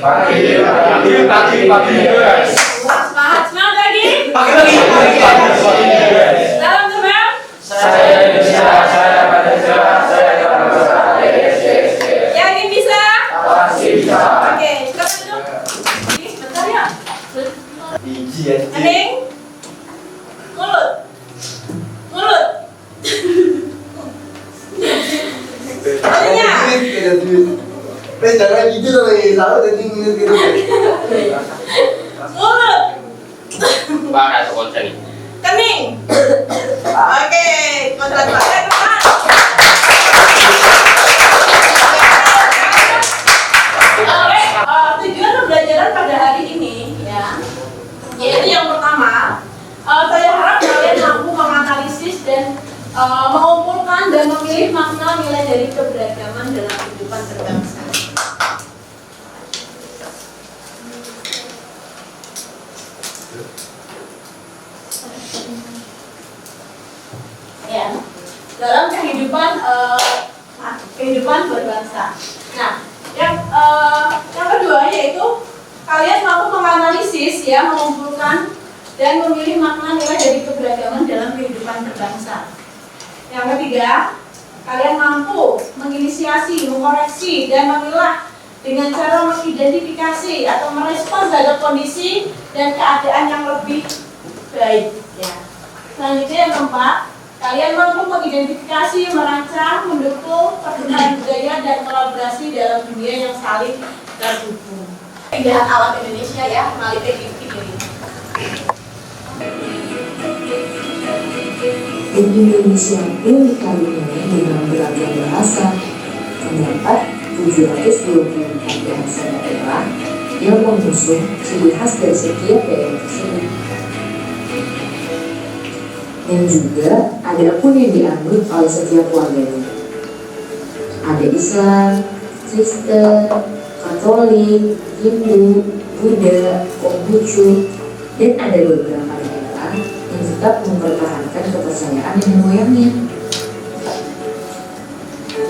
Pagi. Semangat lagi. Pagi. Salam teman. Saya Indonesia, saya Pancasila, saya bangsa. Yakin bisa? Pasti bisa. Oke, sekarang duduk. Ini bentar ya. Biji ya. Hening. Mulut. Tadinya. Jangan gitu dong, salah tadi ngeliat gitu. Mulut. Bahas konsen ini. Kening. Oke, konsentrasi teman. Oke, tujuan pembelajaran pada hari ini ya, yaitu yang pertama, saya harap kalian mampu menganalisis dan mengumpulkan dan memilih makna nilai dari keberagaman dalam kehidupan berbangsa. Ya, dalam kehidupan berbangsa. Nah, yang kedua yaitu kalian mampu menganalisis ya, mengumpulkan dan memilih makna nilai dari keberagaman dalam kehidupan berbangsa. Yang ketiga, kalian mampu menginisiasi, mengkoreksi dan memilah dengan cara mengidentifikasi atau merespons terhadap kondisi dan keadaan yang lebih baik. Ya. Selanjutnya yang keempat, kalian mampu mengidentifikasi, merancang, mendukung perkembangan budaya dan kolaborasi dalam dunia yang saling terhubung. Keindahan alam Indonesia ya, melalui PGP ini. Indonesia pun dikaruniai dengan beragam bahasa. Terdapat 724 bahasa daerah yang mengusung ciri khas dari setiap daerah tersebut. Dan juga ada pun yang dianut oleh setiap warganya. Ada Islam, Kristen, Katolik, Hindu, Buddha, Konghucu, dan ada beberapa daerah yang tetap mempertahankan kepercayaan nenek moyangnya.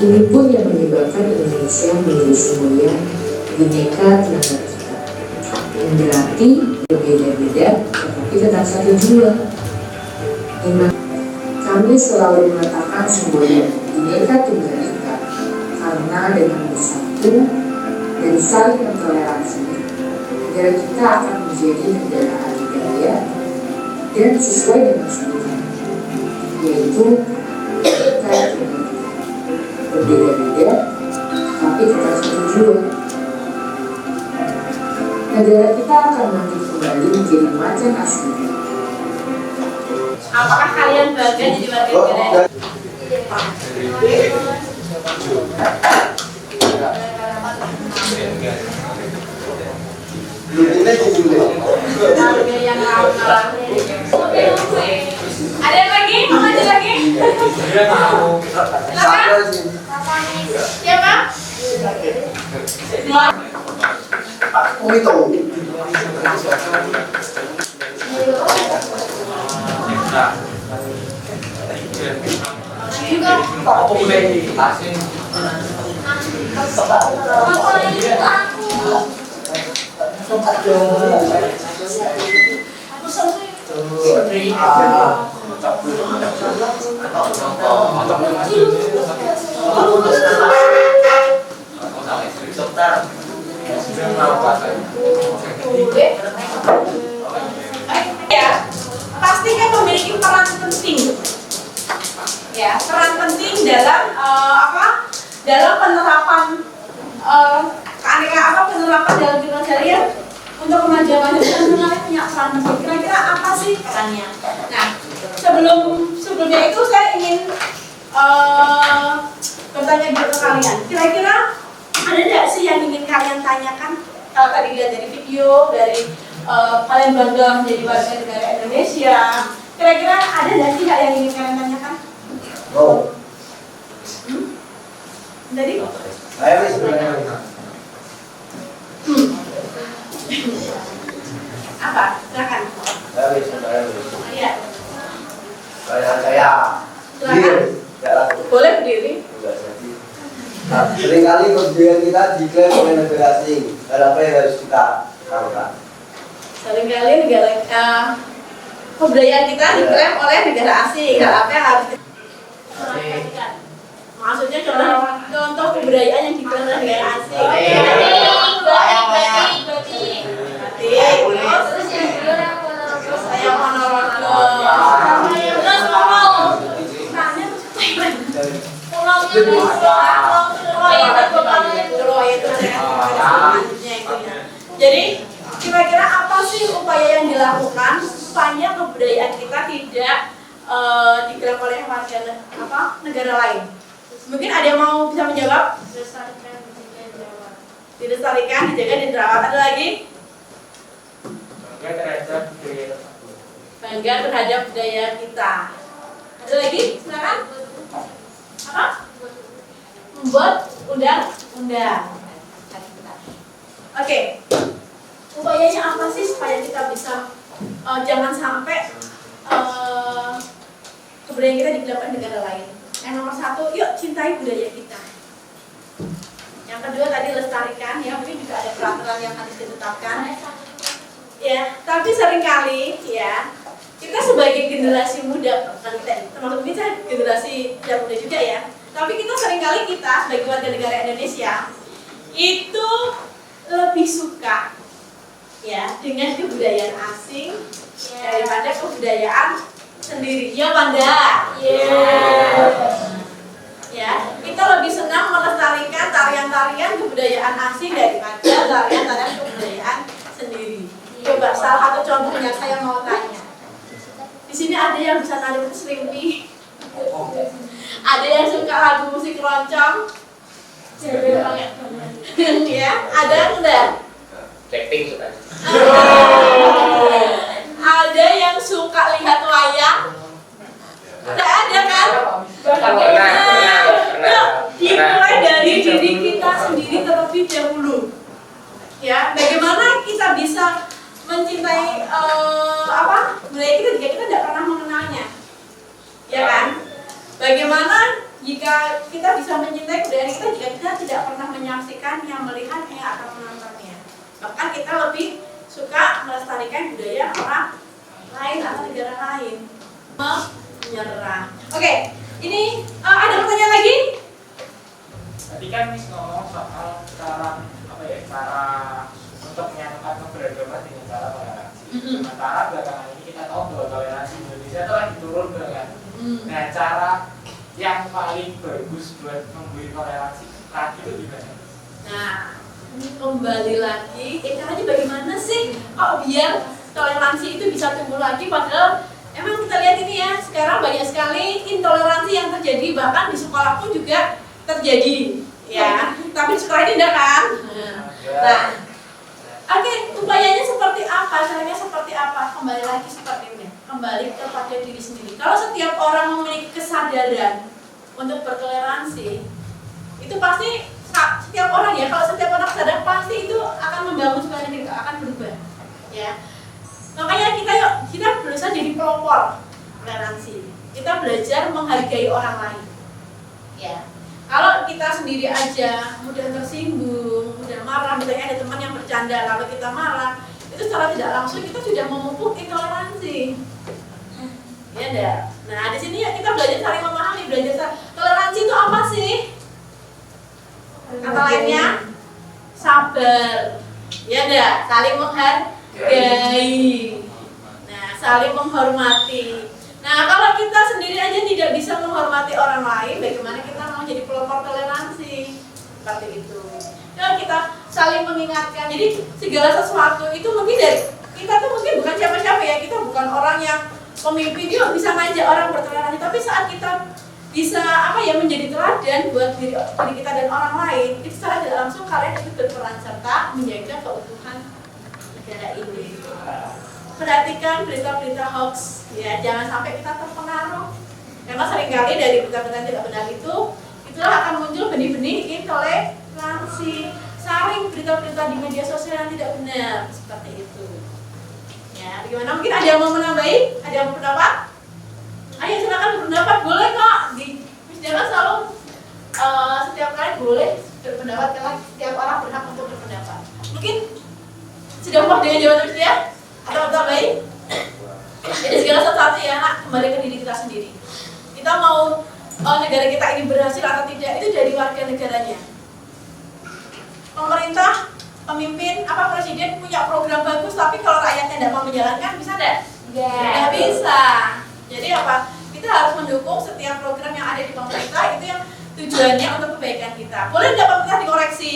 Ini pun yang menyebabkan Indonesia menjadi semboyan Bhinneka Tunggal Ika, yang berarti berbeda-beda tetapi tetap satu jiwa. Kami selalu mengatakan semboyan Bhinneka Tunggal Ika karena dengan bersatu dan saling mentoleransi, negara kita akan menjadi negara adidaya dan sesuai dengan sebutan, yaitu Bhinneka Tunggal Ika. Berbeda-beda, tapi tetap satu jiwa. Negara kita akan bangkit kembali menjadi macan asli. Apakah kalian bangga jadi warga negara? Warga yang ramah. Ada yang lagi? Mau ngaji lagi? Silakan. Siapa? Itu. Aku boleh jelasin. Ya, pastikan memiliki peran penting. Ya, peran penting dalam dalam penerapan penerapan dalam kehidupan kalian untuk kemajuan dan kalian punya peran penting. Kira-kira apa sih perannya? Nah, sebelumnya itu saya ingin bertanya dulu ke kalian. Kira-kira ada nggak sih yang ingin kalian tanyakan? Kalau tadi lihat dari video, dari kalian bangga menjadi warga negara Indonesia, kira-kira ada nggak sih yang ingin kalian tanyakan? Oh. Tadi? Saya sebenarnya. Apa? Silakan. Saya. Iya. Saya. Silakan. Boleh berdiri. Seringkali kebudayaan kita diklaim oleh negara asing. Hal apa yang harus kita lakukan? Seringkali kebudayaan kita diklaim oleh negara asing. Hal apa yang harus kita perhatikan? Maksudnya contoh kebudayaan yang diklaim oleh negara asing. Terus saya Ponorogo. Terus jadi kira-kira apa sih upaya yang dilakukan supaya kebudayaan kita tidak diklaim oleh warga negara lain? Mungkin ada yang mau bisa menjawab? Dilestarikan, dijaga, dan dirawat. Ada lagi? Bangga terhadap budaya kita. Ada lagi? Silakan. Apa? Membuat undang-undang. Oke. Upayanya apa sih supaya kita bisa jangan sampai kebudayaan kita diklaim negara lain? Yang nomor satu, yuk cintai budaya kita. Yang kedua tadi lestarikan, ya mungkin juga ada peraturan yang harus ditetapkan. Ya, tapi seringkali ya kita sebagai generasi muda, termasuk ini saya generasi muda juga ya. Tapi kita seringkali sebagai warga negara Indonesia itu lebih suka ya dengan kebudayaan asing daripada kebudayaan sendiri. Ya, Wanda. Ya, kita lebih senang melestarikan tarian-tarian kebudayaan asing daripada tarian-tarian kebudayaan sendiri. Coba salah satu contohnya saya mau tanya. Di sini ada yang bisa nari serimpi? Ada yang suka lagu musik keroncong? Ya, ada enggak? Blackpink suka. Ada yang suka lihat wayang? Tidak ada kan? Pernah. Dimulai dari diri kita sendiri terlebih dahulu. Ya, bagaimana kita bisa mencintai budaya kita jika kita tidak pernah mengenalnya? Ya kan? Bagaimana jika kita bisa mencintai budaya kita jika kita tidak pernah menyaksikannya, melihatnya, atau menontonnya? Bahkan kita lebih suka melestarikan budaya orang lain atau negara lain. Menyerah. Oke, ini ada pertanyaan lagi? Tadi kan ngomong soal cara untuk menyatukan keberagaman dengan cara toleransi. Sementara belakangan ini kita tahu bahwa toleransi Indonesia itu lagi turun banget. Nah, cara yang paling bagus buat memberi toleransi lagi itu gimana? Nah, kembali lagi, caranya bagaimana sih? Kok biar toleransi itu bisa tumbuh lagi? Padahal emang kita lihat ini ya, sekarang banyak sekali intoleransi yang terjadi, bahkan di sekolah pun juga terjadi. Ya, tapi di sekolah ini enggak kan? Nah, oke, upayanya seperti apa? Caranya seperti apa? Kembali lagi seperti ini. Kembali kepada diri sendiri. Kalau setiap orang memiliki kesadaran untuk bertoleransi, itu pasti setiap orang ya. Kalau setiap orang sadar, pasti itu akan membangun sebuah negeri, akan berubah. Ya, makanya kita berusaha jadi pelopor toleransi. Kita belajar menghargai orang lain. Ya. Kalau kita sendiri aja mudah tersinggung, mudah marah, misalnya ada teman yang bercanda lalu kita marah, itu secara tidak langsung kita sudah memupuk intoleransi. Ya enggak? Nah, di sini ya kita belajar saling memahami, belajar toleransi itu apa sih? Kata lainnya sabar. Ya enggak? Saling menghargai. Nah, saling menghormati. Nah, kalau kita sendiri aja tidak bisa menghormati orang lain, bagaimana kita mau jadi pelopor toleransi? Seperti itu. Kalau kita saling mengingatkan, jadi segala sesuatu itu mungkin dari kita tuh mungkin bukan siapa-siapa ya, kita bukan orang yang pemimpin yuk bisa ngajak orang bertoleransi, tapi saat kita bisa menjadi teladan buat diri kita dan orang lain, itu secara tidak langsung kalian itu berperan serta menjaga keutuhan negara ini. Perhatikan berita-berita hoax, ya jangan sampai kita terpengaruh. Karena seringkali dari berita-berita tidak benar itulah akan muncul benih-benih intoleransi. Saring berita-berita di media sosial yang tidak benar seperti itu. Ya, bagaimana? Mungkin ada yang mau menambahi? Ada yang mau pendapat? Ayo silakan berpendapat, boleh kok. Jangan selalu setiap kali boleh berpendapat, karena setiap orang berhak untuk berpendapat. Mungkin sudah puas dengan jawaban saya? Atau baik? Jadi segala sesuatu ya, nak, kembali ke diri kita sendiri. Kita mau negara kita ini berhasil atau tidak, itu dari warga negaranya. Pemerintah, pemimpin, presiden punya program bagus, tapi kalau rakyatnya tidak mau menjalankan, bisa tidak? Nggak bisa. Jadi kita harus mendukung setiap program yang ada di pemerintah, itu yang tujuannya untuk kebaikan kita. Boleh tidak pemerintah dikoreksi?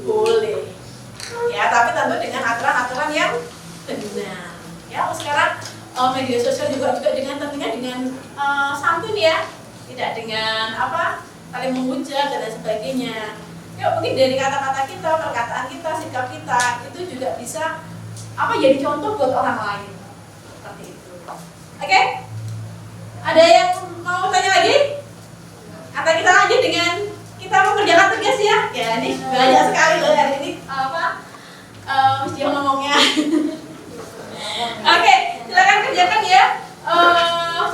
Boleh. Ya, tapi tentu dengan aturan-aturan yang benar. Ya, sekarang media sosial juga dengan tentunya dengan santun ya, tidak dengan saling menghujat dan sebagainya. Yuk, mungkin dari kata-kata kita, perkataan kita, sikap kita itu juga bisa jadi contoh buat orang lain. Seperti itu. Oke? Ada yang mau tanya lagi? Atau kita lanjut dengan kita mengerjakan tugas ya? Ya, ini banyak sekali loh hari ini mesti ngomongnya. Oke, silakan kerjakan ya.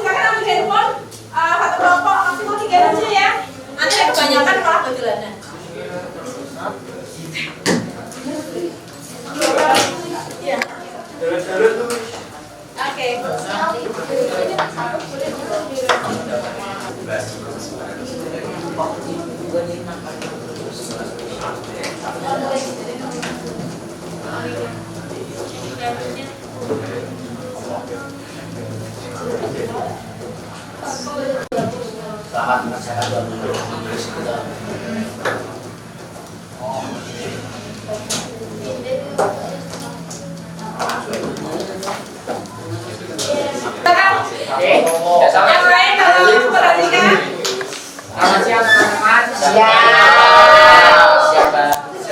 Silakan ambil handphone satu kelompok maksimal 3 aja ya. Nanti yang kebanyakan malah bejelanan. Ya. Oke. Selamat melaksanakan tugas kita. Yang lain kalau perhatikan. Selamat siang teman-teman.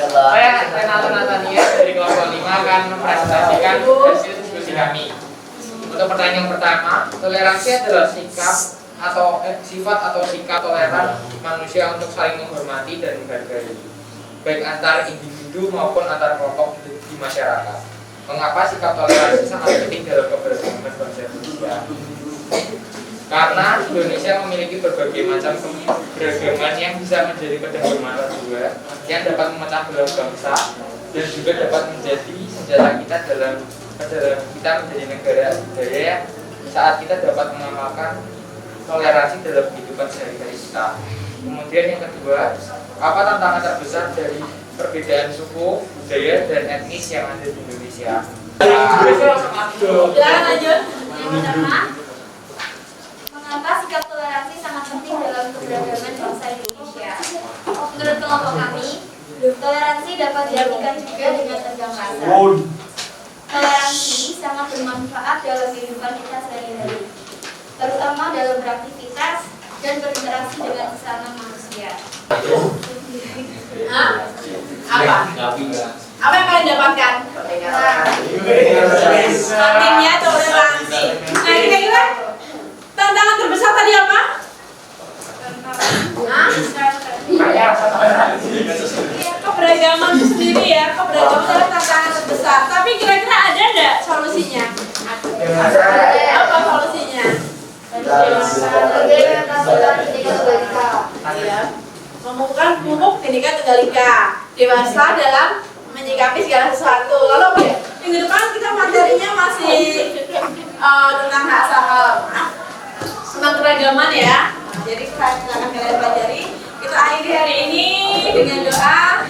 Saya Renata Natania dari kelompok 5 akan mempresentasikan hasil diskusi kami. Untuk pertanyaan pertama, toleransi adalah sifat atau sikap toleran manusia untuk saling menghormati dan menghargai, baik antar individu maupun antar kelompok di masyarakat. Mengapa sikap toleransi sangat penting dalam keberagaman bangsa Indonesia? Karena Indonesia memiliki berbagai macam keberagaman yang bisa menjadi pedang mata dua, yang dapat memecah belah bangsa dan juga dapat menjadi senjata kita dalam kita menjadi negara budaya saat kita dapat mengamalkan toleransi dalam kehidupan sehari-hari kita. Kemudian yang kedua, apa tantangan terbesar dari perbedaan suku, budaya, dan etnis yang ada di Indonesia? Silakan lanjut. Yang pertama, mengapa sikap toleransi sangat penting dalam keberagaman bangsa Indonesia? Menurut kelompok kami, toleransi dapat diartikan juga dengan tenggang rasa. Toleransi sangat bermanfaat dalam kehidupan kita sehari-hari, terutama dalam beraktivitas dan berinteraksi dengan sesama manusia. Apa yang kalian dapatkan? Pentingnya toleransi. Nah, kira-kira tantangan terbesar tadi apa? Keberagaman itu sendiri ya, keberagaman adalah tantangan terbesar. Tapi kira-kira ada nggak solusinya? Apa solusinya? Memupuk Bhinneka Tunggal Ika, dewasa dalam menyikapi segala sesuatu. Lalu minggu depan kita materinya masih tentang hak asal, tentang keragaman ya. Jadi silakan kalian pelajari. Kita akhiri hari ini dengan doa.